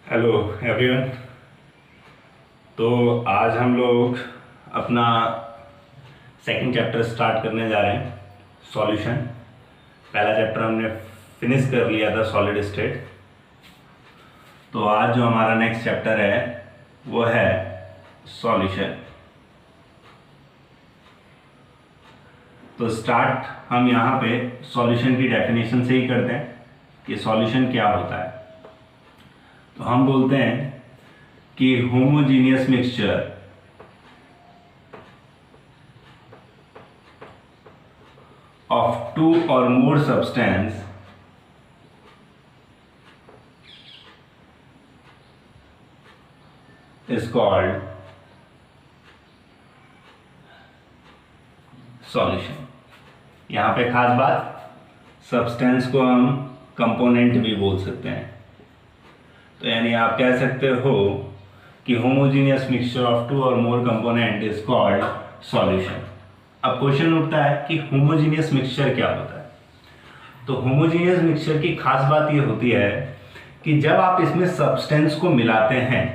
Hello everyone. तो आज हम लोग अपना सेकंड चैप्टर स्टार्ट करने जा रहे हैं, सॉल्यूशन। पहला चैप्टर हमने फिनिश कर लिया था, सॉलिड स्टेट। तो आज जो हमारा नेक्स्ट चैप्टर है वो है सॉल्यूशन। तो स्टार्ट हम यहाँ पे सॉल्यूशन की डेफिनेशन से ही करते हैं कि सॉल्यूशन क्या होता है। तो हम बोलते हैं कि होमोजीनियस मिक्सचर ऑफ टू और more substance is called solution. यहां पे खास बात, सब्सटेंस को हम कंपोनेंट भी बोल सकते हैं। तो यानी आप कह सकते हो कि होमोजीनियस मिक्सचर ऑफ टू और मोर कंपोनेंट इज कॉल्ड सॉल्यूशन। अब क्वेश्चन उठता है कि होमोजीनियस मिक्सचर क्या होता है। तो होमोजीनियस मिक्सचर की खास बात यह होती है कि जब आप इसमें सब्सटेंस को मिलाते हैं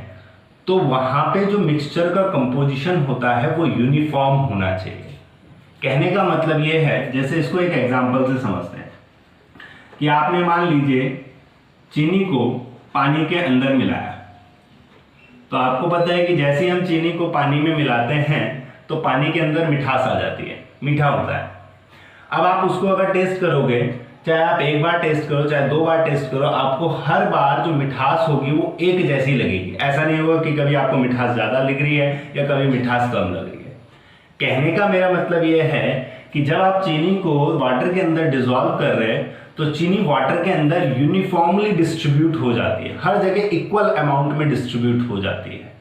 तो वहां पे जो मिक्सचर का कंपोजिशन होता है वो यूनिफॉर्म होना चाहिए। कहने का मतलब यह है, जैसे इसको एक एग्जांपल से समझते हैं कि आपने मान लीजिए चीनी को पानी के अंदर मिलाया। तो आपको पता है कि जैसे ही हम चीनी को पानी में मिलाते हैं तो पानी के अंदर मिठास आ जाती है, मीठा होता है। अब आप उसको अगर टेस्ट करोगे, चाहे आप एक बार टेस्ट करो चाहे दो बार टेस्ट करो, आपको हर बार जो मिठास होगी वो एक जैसी लगेगी। ऐसा नहीं होगा कि कभी आपको मिठास ज़्यादा लग रही है या कभी मिठास कम लग रही है। कहने का मेरा मतलब ये है कि जब आप चीनी को वाटर के अंदर डिजोल्व कर रहे हैं तो चीनी वाटर के अंदर यूनिफॉर्मली डिस्ट्रीब्यूट हो जाती है, हर जगह इक्वल अमाउंट में डिस्ट्रीब्यूट हो जाती है।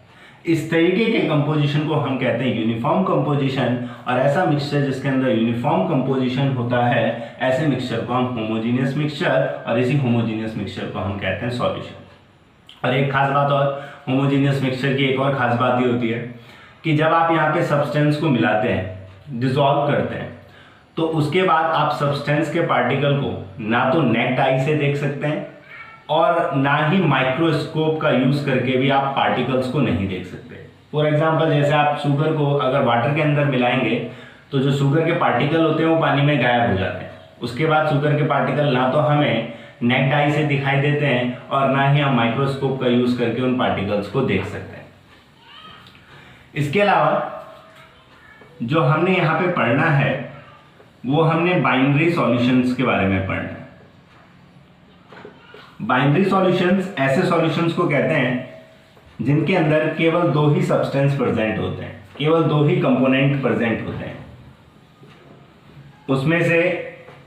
इस तरीके के कंपोजिशन को हम कहते हैं यूनिफॉर्म कंपोजिशन। और ऐसा मिक्सचर जिसके अंदर यूनिफॉर्म कंपोजिशन होता है, ऐसे मिक्सचर को हम होमोजीनियस मिक्सचर, और इसी होमोजीनियस मिक्सचर को हम कहते हैं सॉल्यूशन। और एक खास बात और, होमोजीनियस मिक्सचर की एक और खास बात ये होती है कि जब आप यहाँ पे सब्सटेंस को मिलाते हैं, डिजोल्व करते हैं, तो उसके बाद आप सब्सटेंस के पार्टिकल को ना तो नेक्ड आई से देख सकते हैं और ना ही माइक्रोस्कोप का यूज करके भी आप पार्टिकल्स को नहीं देख सकते। फॉर एग्जांपल, जैसे आप शुगर को अगर वाटर के अंदर मिलाएंगे तो जो शुगर के पार्टिकल होते हैं वो पानी में गायब हो जाते हैं। उसके बाद शुगर के पार्टिकल ना तो हमें नेक्ड आई से दिखाई देते हैं और ना ही हम माइक्रोस्कोप का यूज करके उन पार्टिकल्स को देख सकते हैं। इसके अलावा जो हमने यहाँ पे पढ़ना है वो हमने बाइनरी सॉल्यूशंस के बारे में पढ़ना है। बाइनरी सॉल्यूशंस ऐसे सॉल्यूशंस को कहते हैं जिनके अंदर केवल दो ही सब्सटेंस प्रेजेंट होते हैं, केवल दो ही कंपोनेंट प्रेजेंट होते हैं। उसमें से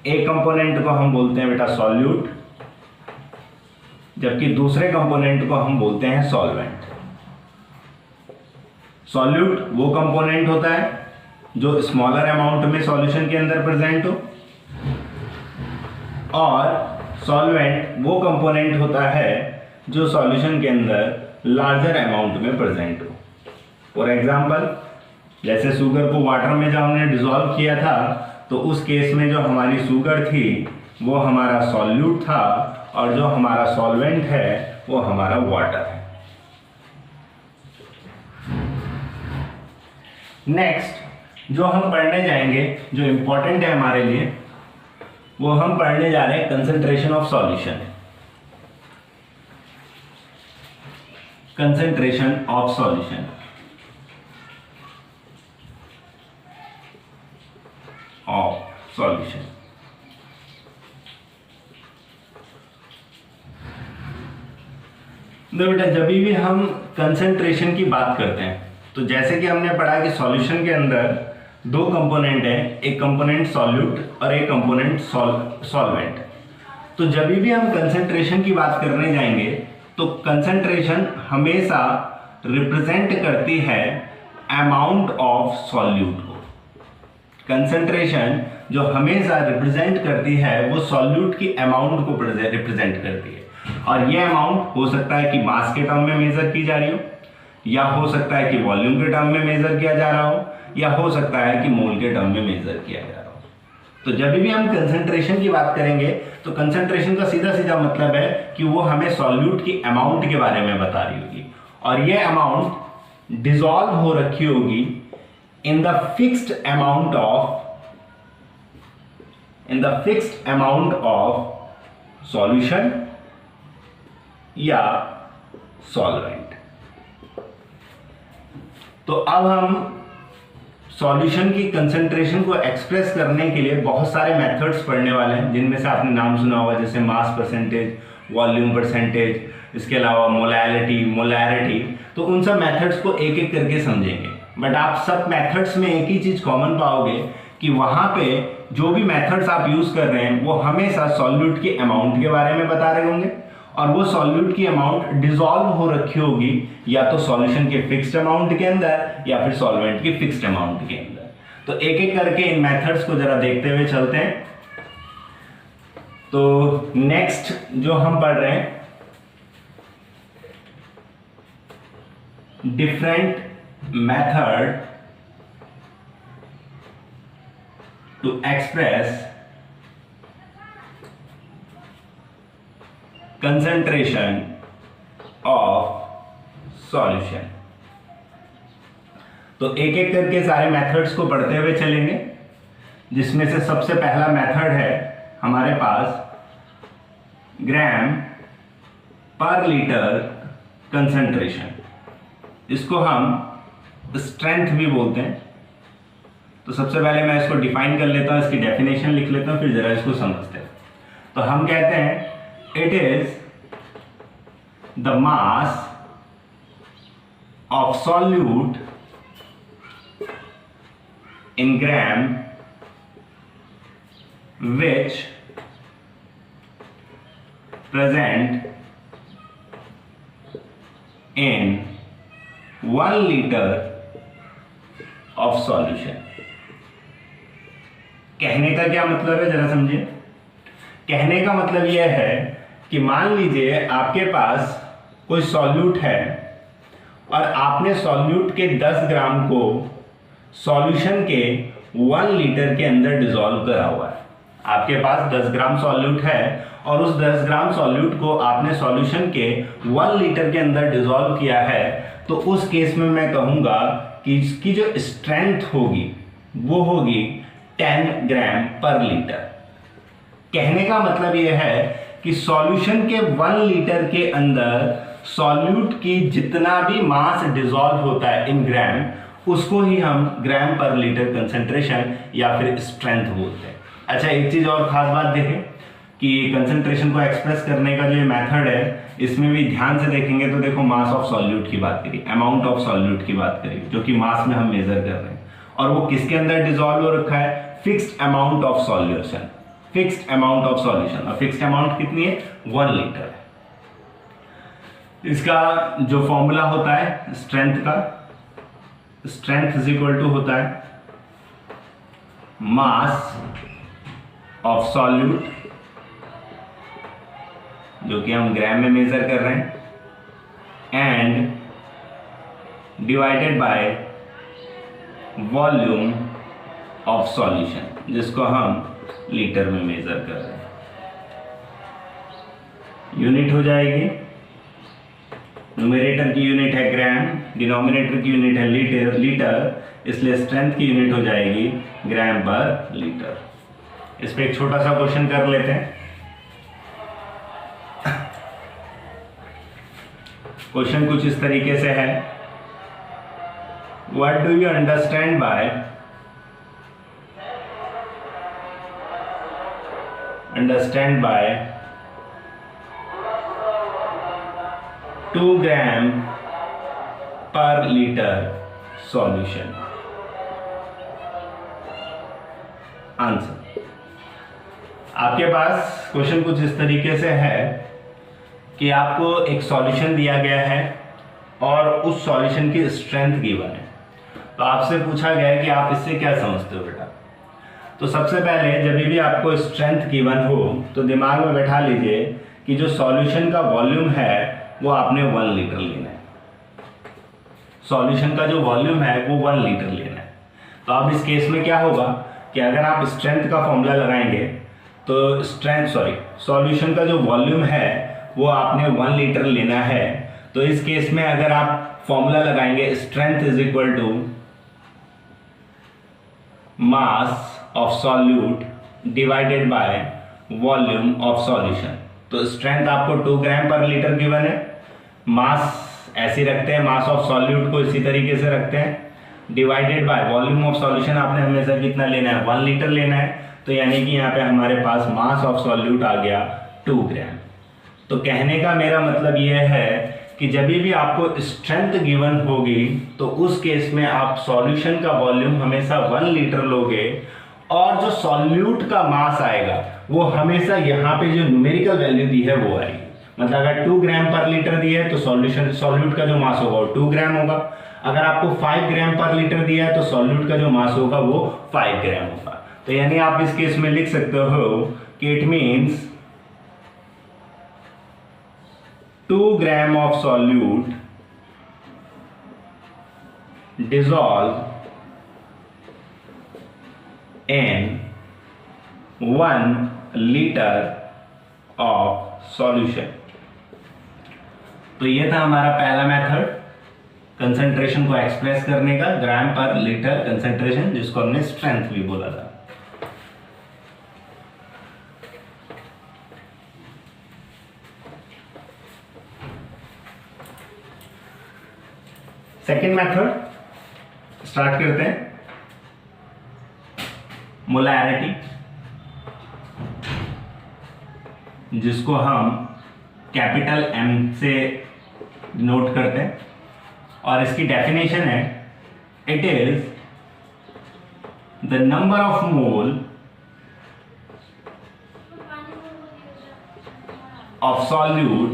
एक कंपोनेंट को हम बोलते हैं बेटा सॉल्यूट, जबकि दूसरे कंपोनेंट को हम बोलते हैं सॉल्वेंट। सॉल्यूट वो कंपोनेंट होता है जो स्मॉलर अमाउंट में सॉल्यूशन के अंदर प्रेजेंट हो, और सॉल्वेंट वो कंपोनेंट होता है जो सॉल्यूशन के अंदर लार्जर अमाउंट में प्रेजेंट हो। फॉर एग्जांपल, जैसे शुगर को वाटर में जब हमने डिसॉल्व किया था तो उस केस में जो हमारी शुगर थी वो हमारा सॉल्यूट था और जो हमारा सॉल्वेंट है वो हमारा वाटर है। नेक्स्ट जो हम पढ़ने जाएंगे, जो इंपॉर्टेंट है हमारे लिए, वो हम पढ़ने जा रहे हैं concentration of solution. Concentration of solution तो बेटा जब भी हम कंसंट्रेशन की बात करते हैं तो जैसे कि हमने पढ़ा कि सॉल्यूशन के अंदर दो कंपोनेंट हैं, एक कंपोनेंट सॉल्यूट और एक कंपोनेंट सॉल्वेंट। तो जब भी हम कंसंट्रेशन की बात करने जाएंगे तो कंसंट्रेशन हमेशा रिप्रेजेंट करती है अमाउंट ऑफ सॉल्यूट को। कंसंट्रेशन जो हमेशा रिप्रेजेंट करती है वो सॉल्यूट की अमाउंट को रिप्रेजेंट करती है, और ये अमाउंट हो सकता है कि मास के टर्म में मेजर की जा रही हो, या हो सकता है कि वॉल्यूम के टर्म में मेजर किया जा रहा हो, या हो सकता है कि मोल के टर्म में मेजर किया जा रहा हो। तो जब भी हम कंसंट्रेशन की बात करेंगे तो कंसंट्रेशन का सीधा सीधा मतलब है कि वो हमें सॉल्यूट की अमाउंट के बारे में बता रही होगी, और ये अमाउंट डिसॉल्व हो रखी होगी in the fixed amount of solution या सॉल्वेंट। तो अब हम सॉल्यूशन की कंसंट्रेशन को एक्सप्रेस करने के लिए बहुत सारे मेथड्स पढ़ने वाले हैं, जिनमें से आपने नाम सुना होगा, जैसे मास परसेंटेज, वॉल्यूम परसेंटेज, इसके अलावा मोलैरिटी। तो उन सब मेथड्स को एक एक करके समझेंगे। बट आप सब मेथड्स में एक ही चीज कॉमन पाओगे कि वहां पे जो भी मेथड्स आप यूज कर रहे हैं वो हमेशा सॉल्यूट के अमाउंट के बारे में बता रहे होंगे, और वो सॉल्यूट की अमाउंट डिसॉल्व हो रखी होगी या तो सॉल्यूशन के फिक्स्ड अमाउंट के अंदर या फिर सॉल्वेंट के फिक्स्ड अमाउंट के अंदर। तो एक एक करके इन मेथड्स को जरा देखते हुए चलते हैं। तो नेक्स्ट जो हम पढ़ रहे हैं, different method to express concentration of solution। तो एक एक करके सारे मेथड्स को पढ़ते हुए चलेंगे, जिसमें से सबसे पहला मेथड है हमारे पास ग्राम पर लीटर कंसंट्रेशन। इसको हम स्ट्रेंथ भी बोलते हैं। तो सबसे पहले मैं इसको डिफाइन कर लेता हूं, इसकी डेफिनेशन लिख लेता हूं, फिर जरा इसको समझते हैं। तो हम कहते हैं it is the mass of solute in gram which present in 1 liter of solution। कहने का क्या मतलब है, जरा समझिए। कहने का मतलब यह है कि मान लीजिए आपके पास कोई सॉल्यूट है और आपने सॉल्यूट के 10 ग्राम को सॉल्यूशन के 1 लीटर के अंदर डिसॉल्व करा हुआ है। आपके पास 10 ग्राम सॉल्यूट है और उस 10 ग्राम सॉल्यूट को आपने सॉल्यूशन के 1 लीटर के अंदर डिसॉल्व किया है, तो उस केस में मैं कहूंगा कि इसकी जो स्ट्रेंथ होगी वो होगी 10 ग्राम पर लीटर। कहने का मतलब यह है कि सॉल्यूशन के 1 लीटर के अंदर सॉल्यूट की जितना भी मास डिसॉल्व होता है इन ग्राम, उसको ही हम ग्राम पर लीटर कंसंट्रेशन या फिर स्ट्रेंथ बोलते हैं। अच्छा, एक चीज और खास बात देखें कि कंसंट्रेशन को एक्सप्रेस करने का जो ये मेथड है, इसमें भी ध्यान से देखेंगे तो देखो मास ऑफ सॉल्यूट की बात करी, अमाउंट ऑफ सॉल्यूट की बात करी, जो कि मास में हम मेजर कर रहे हैं, और वो किसके अंदर डिसॉल्व हो रखा है, fixed amount of solution, fixed amount of solution. और फिक्स्ड अमाउंट कितनी है, 1 लीटर है। इसका जो फॉर्मूला होता है स्ट्रेंथ का, स्ट्रेंथ इज इक्वल टू होता है मास ऑफ सॉल्यूट, जो कि हम ग्राम में मेजर कर रहे हैं, and divided by volume of solution, जिसको हम लीटर में मेजर कर रहे हैं। यूनिट हो जाएगी, न्यूमरेटर की यूनिट है ग्राम, डिनोमिनेटर की यूनिट है लीटर, इसलिए स्ट्रेंथ की यूनिट हो जाएगी ग्राम पर लीटर। इस पे एक छोटा सा क्वेश्चन कर लेते हैं। क्वेश्चन कुछ इस तरीके से है, what do you understand by 2 ग्राम पर लीटर सॉल्यूशन। आंसर, आपके पास क्वेश्चन कुछ इस तरीके से है कि आपको एक सॉल्यूशन दिया गया है और उस सॉल्यूशन की स्ट्रेंथ गिवन है। तो आपसे पूछा गया है कि आप इससे क्या समझते हो बेटा। तो सबसे पहले जब भी आपको स्ट्रेंथ गिवन हो तो दिमाग में बैठा लीजिए कि जो सॉल्यूशन का वॉल्यूम है वो आपने 1 लीटर लेना है। सॉल्यूशन का जो वॉल्यूम है वो 1 लीटर लेना है। तो अब इस केस में क्या होगा कि अगर आप स्ट्रेंथ का फॉर्मूला लगाएंगे तो सॉल्यूशन का जो वॉल्यूम है वो आपने 1 लीटर लेना है। तो इस केस में अगर आप फॉर्मूला लगाएंगे strength is equal to mass of solute divided by volume of solution. तो स्ट्रेंथ आपको 2 ग्राम पर लीटर गिवन है, मास ऐसे रखते हैं, मास ऑफ सॉल्यूट को इसी तरीके से रखते हैं, divided by volume of solution आपने हमेशा कितना लेना है, 1 लीटर लेना है। तो यानी कि यहाँ पे हमारे पास मास ऑफ सॉल्यूट आ गया 2 ग्राम। तो कहने का मेरा मतलब यह है कि जब भी आपको स्ट्रेंथ गिवन होगी तो उस केस में आप सॉल्यूशन का वॉल्यूम हमेशा 1 लीटर लोगे और जो सॉल्यूट का मास आएगा वो हमेशा यहाँ पे जो न्यूमेरिकल वैल्यू दी है वो आएगी। मतलब अगर 2 ग्राम पर लीटर दिया है तो सॉल्यूट का जो मास होगा वो 2 ग्राम होगा। अगर आपको 5 ग्राम पर लीटर दिया है तो सॉल्यूट का जो मास होगा वो 5 ग्राम होगा। तो यानी आप इस केस में लिख सकते हो कि it means 2 gram of solute dissolve in 1 liter of solution। तो ये था हमारा पहला मेथड कंसंट्रेशन को एक्सप्रेस करने का, ग्राम पर लीटर कंसंट्रेशन, जिसको हमने स्ट्रेंथ भी बोला था। सेकेंड मेथड स्टार्ट करते हैं, मोलैरिटी, जिसको हम कैपिटल M से नोट करते हैं और इसकी डेफिनेशन है it is the number of mole of solute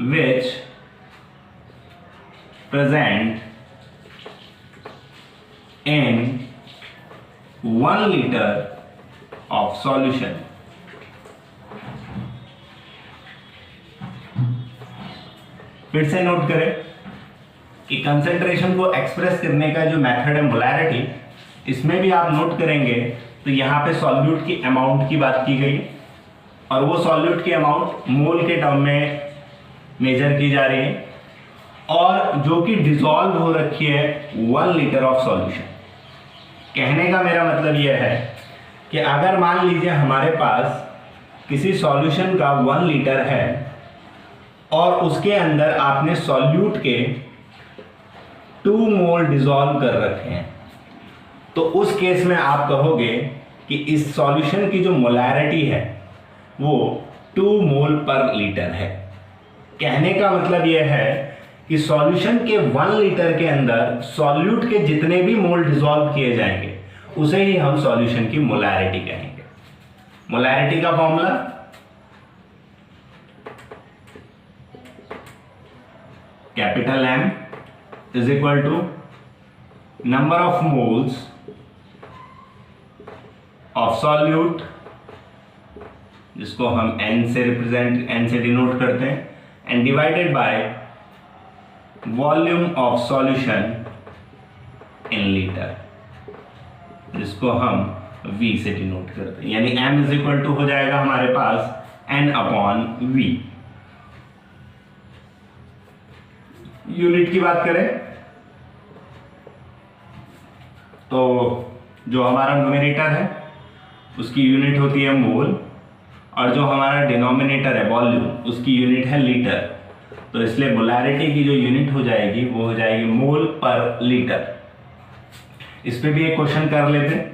which present in 1 liter of solution। फिर से नोट करें कि कंसंट्रेशन को एक्सप्रेस करने का जो मेथड है मोलैरिटी, इसमें भी आप नोट करेंगे तो यहाँ पे सॉल्यूट की अमाउंट की बात की गई और वो सॉल्यूट की अमाउंट मोल के टर्म में मेजर की जा रही है और जो कि डिसॉल्व हो रखी है 1 लीटर ऑफ सॉल्यूशन। कहने का मेरा मतलब यह है कि अगर मान लीजिए हमारे पास किसी सॉल्यूशन का 1 लीटर है और उसके अंदर आपने सॉल्यूट के 2 मोल डिसॉल्व कर रखे हैं, तो उस केस में आप कहोगे कि इस सॉल्यूशन की जो मोलैरिटी है वो 2 मोल पर लीटर है। कहने का मतलब यह है कि सॉल्यूशन के 1 लीटर के अंदर सॉल्यूट के जितने भी मोल डिसॉल्व किए जाएंगे उसे ही हम सॉल्यूशन की मोलैरिटी कहेंगे। मोलैरिटी का formula capital M is equal to number of moles of solute, जिसको हम N से डिनोट करते हैं, and divided by volume of solution in liter, जिसको हम V से डिनोट करते हैं। यानी M इज इक्वल टू हो जाएगा हमारे पास N अपॉन V। यूनिट की बात करें तो जो हमारा न्यूमेरेटर है उसकी यूनिट होती है मोल और जो हमारा डिनोमिनेटर है वॉल्यूम उसकी यूनिट है लीटर। तो इसलिए मोलैरिटी की जो यूनिट हो जाएगी वो हो जाएगी मोल पर लीटर। इस पे भी एक क्वेश्चन कर लेते हैं।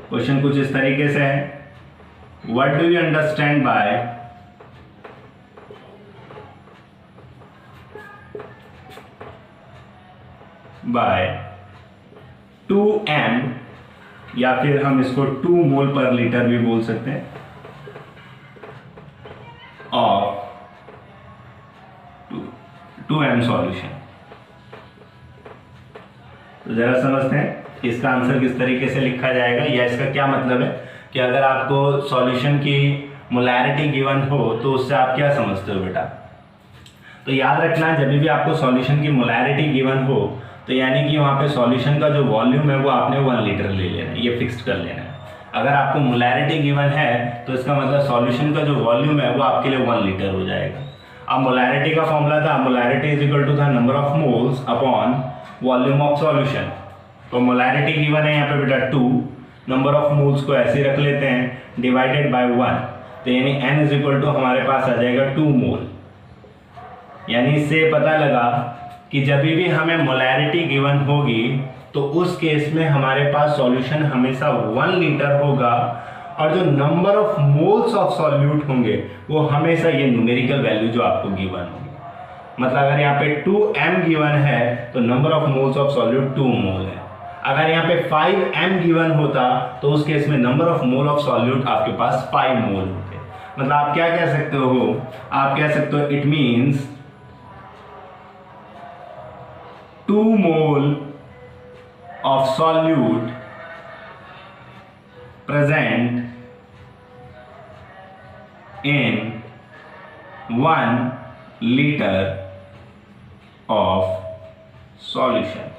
क्वेश्चन कुछ इस तरीके से है, what do you understand by 2m, या फिर हम इसको 2 मोल पर लीटर भी बोल सकते हैं, और 2m सॉल्यूशन। तो जरा समझते हैं इसका आंसर किस तरीके से लिखा जाएगा या इसका क्या मतलब है कि अगर आपको सॉल्यूशन की मोलैरिटी गिवन हो तो उससे आप क्या समझते हो बेटा। तो याद रखना जब भी आपको सॉल्यूशन की मोलैरिटी गिवन हो तो यानी कि वहाँ पे सॉल्यूशन का जो वॉल्यूम है वो आपने 1 लीटर ले लेना है, ये फिक्स्ड कर लेना है। अगर आपको मोलैरिटी गिवन है तो इसका मतलब सॉल्यूशन का जो वॉल्यूम है वो आपके लिए 1 लीटर हो जाएगा। अब मोलैरिटी का फॉर्मूला था, मोलैरिटी इज इक्वल टू था number of moles upon volume of solution. तो मोलैरिटी गिवन है यहाँ पे बेटा 2, नंबर ऑफ मोल्स को ऐसे रख लेते हैं डिवाइडेड बाय 1, तो यानी n इज इक्वल टू हमारे पास आ जाएगा 2 मोल। यानी इससे पता लगा कि जब भी हमें मोलैरिटी गिवन होगी तो उस केस में हमारे पास सॉल्यूशन हमेशा 1 लीटर होगा, और जो number of moles of solute होंगे वो हमेशा ये न्यूमेरिकल वैल्यू जो आपको गिवन होगी। मतलब अगर यहाँ पे 2m गिवन है तो number of moles of solute 2 मोल है। अगर यहाँ पे 5m गिवन होता तो उस केस में number of mole of solute आपके पास 5 मोल होते। मतलब आप क्या कह सकते हो, आप कह सकते हो it means 2 mole of solute present in 1 liter of solution।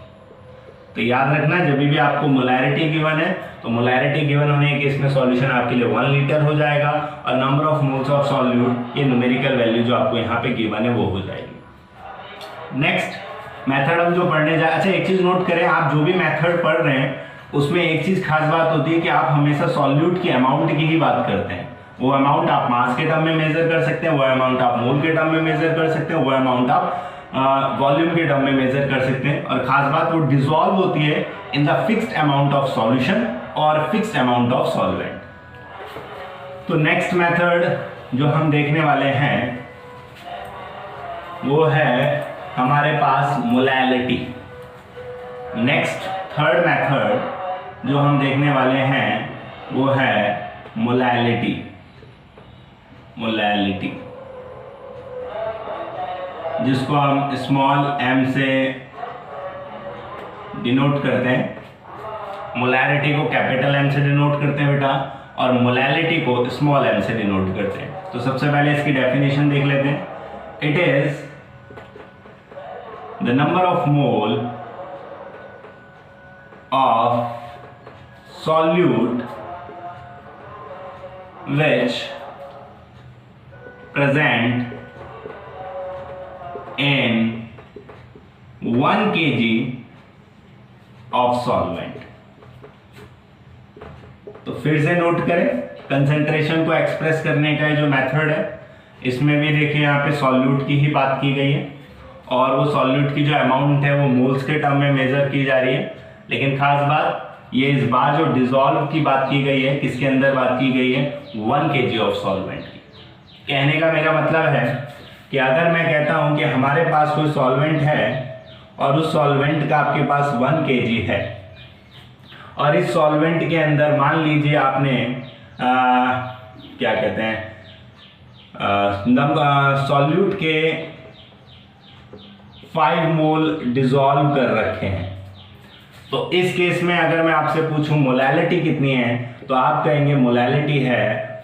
तो याद रखना जब भी आपको मोलैरिटी गिवन है तो मोलैरिटी गिवन होने के केस में सॉल्यूशन आपके लिए 1 लीटर हो जाएगा, और number of moles of solute ये न्यूमेरिकल वैल्यू जो आपको यहाँ पे गिवन है वो हो जाएगी। नेक्स्ट मेथड हम जो पढ़ने जा, अच्छा एक चीज नोट करें, आप जो भी मेथड पढ़ रहे हैं उसमें एक चीज खास बात होती है कि आप हमेशा सॉल्यूट की अमाउंट की ही बात करते हैं। वो अमाउंट आप मास के टर्म में मेजर कर सकते हैं, वो अमाउंट आप मोल के टर्म में मेजर कर सकते हैं, वो अमाउंट आप वॉल्यूम के टर्म में मेजर कर सकते हैं। और खास बात वो डिसॉल्व होती है in the fixed amount of solution और फिक्स्ड अमाउंट ऑफ सॉल्वेंट। तो नेक्स्ट मेथड जो हम देखने वाले हैं वो है हमारे पास मोलैलिटी। नेक्स्ट थर्ड मेथड जो हम देखने वाले हैं वो है मोलैलिटी। मोलैलिटी जिसको हम स्मॉल m से डिनोट करते हैं, मोलैरिटी को कैपिटल M से डिनोट करते हैं बेटा, और मोलैलिटी को स्मॉल m से डिनोट करते हैं। तो सबसे पहले इसकी डेफिनेशन देख लेते हैं। It is the number of mole of solute which present in 1 kg of solvent। तो फिर से नोट करें, कंसेंट्रेशन को एक्सप्रेस करने का जो मेथड है इसमें भी देखिए यहाँ पे सॉल्यूट की ही बात की गई है, और वो सॉल्यूट की जो अमाउंट है वो मोल्स के टर्म में मेजर की जा रही है। लेकिन खास बात ये इस बार जो डिसॉल्व की बात की गई है, किसके अंदर बात की गई है, 1 kg ऑफ सॉल्वेंट की। कहने का मेरा मतलब है कि अगर मैं कहता हूं कि हमारे पास कोई सॉल्वेंट है और उस सॉल्वेंट का आपके पास 1 kg है, और इस सॉल्वेंट के अंदर मान लीजिए आपने क्या कहते हैं सॉल्यूट के 5 मोल डिसॉल्व कर रखे हैं, तो इस केस में अगर मैं आपसे पूछूं मोलैलिटी कितनी है तो आप कहेंगे मोलैलिटी है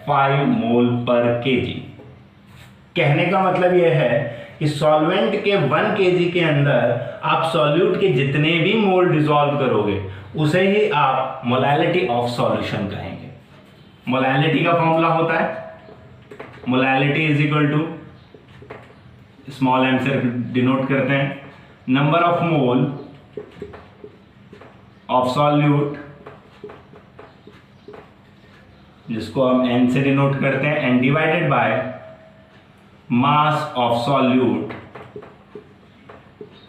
5 मोल पर केजी। कहने का मतलब यह है कि सॉल्वेंट के 1 kg के अंदर आप सॉल्यूट के जितने भी मोल डिसॉल्व करोगे उसे ही आप मोलैलिटी ऑफ सॉल्यूशन कहेंगे। मोलैलिटी का फॉर्मूला होता है molality is equal to small m से डिनोट करते हैं number of mole of solute, जिसको हम n से डिनोट करते हैं, n divided by mass of solute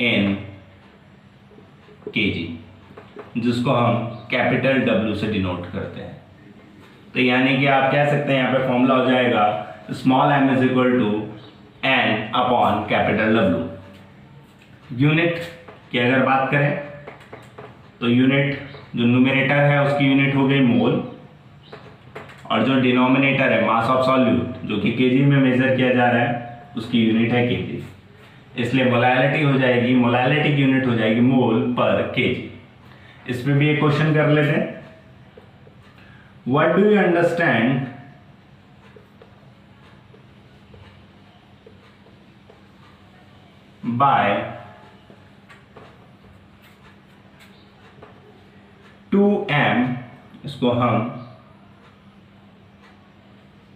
in kg, जिसको हम कैपिटल W से डिनोट करते हैं। तो यानी कि आप कह सकते हैं यहाँ पे फॉर्मूला हो जाएगा small m is equal to n upon capital W। Unit की अगर बात करें तो यूनिट जो न्यूमरेटर है उसकी यूनिट हो गई मोल, और जो डिनोमिनेटर है मास ऑफ सॉल्यूट जो कि केजी में मेजर किया जा रहा है उसकी यूनिट है केजी। इसलिए मोलैलिटी हो जाएगी, मोलैलिटी की यूनिट हो जाएगी मोल पर केजी। इस पे भी एक क्वेश्चन कर लेते हैं। What do you understand by 2m, इसको हम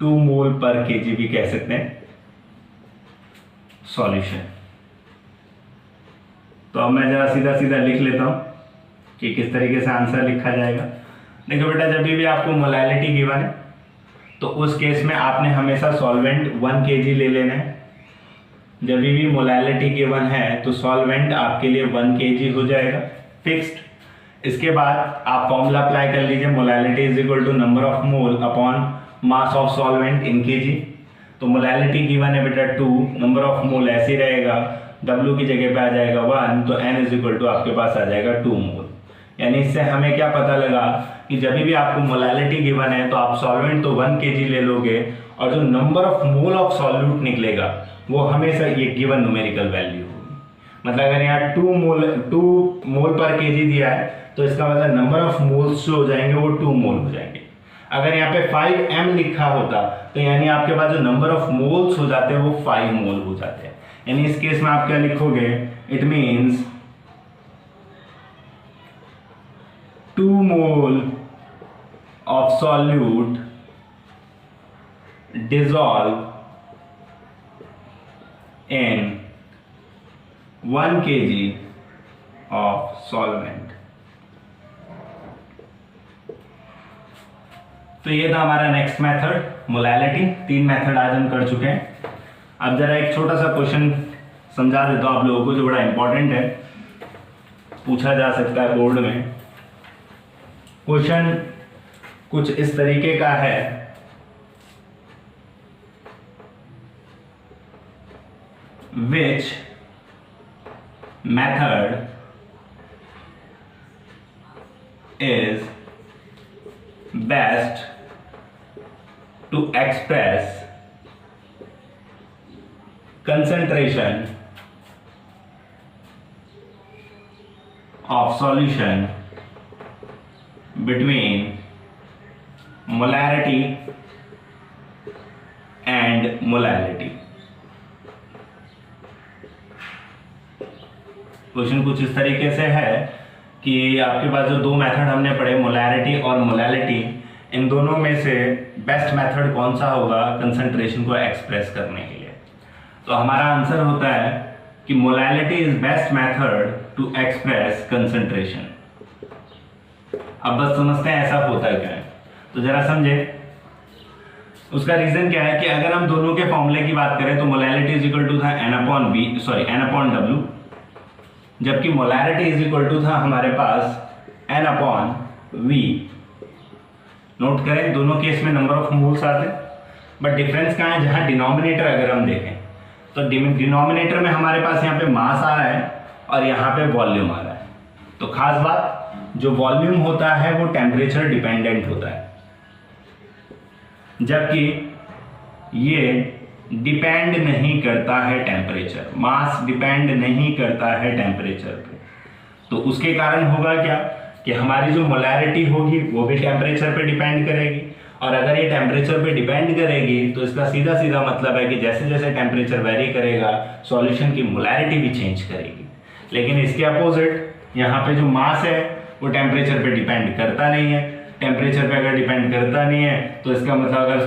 2 मोल पर केजी भी कह सकते हैं सॉल्यूशन। तो अब मैं जरा सीधा सीधा लिख लेता हूं कि किस तरीके से आंसर लिखा जाएगा। देखो बेटा, जब भी आपको मोलैलिटी गिवन है तो उस केस में आपने हमेशा सॉल्वेंट 1 kg ले लेना है। जब भी मोलैलिटी गिवन है तो सॉल्वेंट आपके लिए 1 kg हो जाएगा फिक्स्ड। इसके बाद आप फॉर्मूला अप्लाई कर लीजिए, molality is equal to number of mole upon mass of solvent in KG. तो मोलैलिटी गिवन है बेटा 2, नंबर ऑफ मोल ऐसे ही रहेगा, W की जगह पे आ जाएगा 1, तो N इज इक्वल टू आपके पास आ जाएगा 2 मोल। यानी इससे हमें क्या पता लगा कि जब भी आपको मोलैलिटी गिवन है तो आप सॉल्वेंट तो 1 kg ले लोगे और जो number of mole of solute निकलेगा वो हमेशा ये गिवन न्यूमेरिकल वैल्यू होगी। मतलब अगर यहाँ 2 मोल पर केजी दिया है तो इसका मतलब नंबर ऑफ मोल्स जो हो जाएंगे वो 2 मोल हो जाएंगे। अगर यहाँ पे 5m लिखा होता तो यानी आपके पास जो नंबर ऑफ मोल्स हो जाते हैं वो 5 मोल हो जाते हैं। यानी इस केस में आप क्या लिखोगे, it means 2 mole of solute dissolve in 1 kg of solvent। तो ये था हमारा नेक्स्ट मेथड मोलैलिटी। 3 मेथड आज हम कर चुके हैं। अब जरा एक छोटा सा क्वेश्चन समझा देता हूं आप लोगों को जो बड़ा इंपॉर्टेंट है, पूछा जा सकता है बोर्ड में। क्वेश्चन कुछ इस तरीके का है, which method is best to express concentration of solution between molarity and molality। Question कुछ इस तरीके से है कि आपके पास जो 2 मेथड हमने पढ़े मोलैरिटी और मोलैलिटी, इन दोनों में से बेस्ट मेथड कौन सा होगा कंसंट्रेशन को एक्सप्रेस करने के लिए। तो हमारा आंसर होता है कि molality is best method to express concentration. अब बस समझते हैं ऐसा होता क्या है, तो जरा समझे। उसका रीजन क्या है कि अगर हम दोनों के फॉर्मूले की बात करें तो मोलैलिटी इज इक्वल टू था N/W, जबकि मोलैरिटी इज इक्वल टू था हमारे पास N/V। नोट करें दोनों केस में नंबर ऑफ मोल्स आते हैं, बट डिफरेंस कहाँ है, जहाँ डिनोमिनेटर अगर हम देखें तो डिनोमिनेटर में हमारे पास यहाँ पे मास आ रहा है और यहाँ पे वॉल्यूम आ रहा है। तो खास बात, जो वॉल्यूम होता है वो टेम्परेचर डिपेंडेंट होता है, जबकि ये डिपेंड नहीं करता है टेम्परेचर, मास डिपेंड नहीं करता है टेम्परेचर पे। तो उसके कारण होगा क्या कि हमारी जो मोलैरिटी होगी वो भी टेम्परेचर पे डिपेंड करेगी, और अगर ये टेम्परेचर पे डिपेंड करेगी तो इसका सीधा सीधा मतलब है कि जैसे जैसे टेम्परेचर वेरी करेगा सॉल्यूशन की मोलैरिटी भी चेंज करेगी। लेकिन इसके अपोजिट यहाँ पे जो मास है वो टेम्परेचर पे डिपेंड करता नहीं है। टेम्परेचर पे अगर डिपेंड करता नहीं है तो इसका मतलब अगर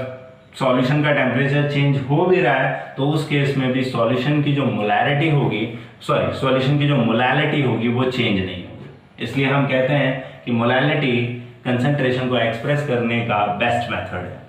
सॉल्यूशन का टेम्परेचर चेंज हो भी रहा है तो उस केस में भी सॉल्यूशन की जो मोलैरिटी होगी, सॉल्यूशन की जो मोलैलिटी होगी वो चेंज नहीं होगी। इसलिए हम कहते हैं कि मोलैलिटी कंसंट्रेशन को एक्सप्रेस करने का बेस्ट मेथड है।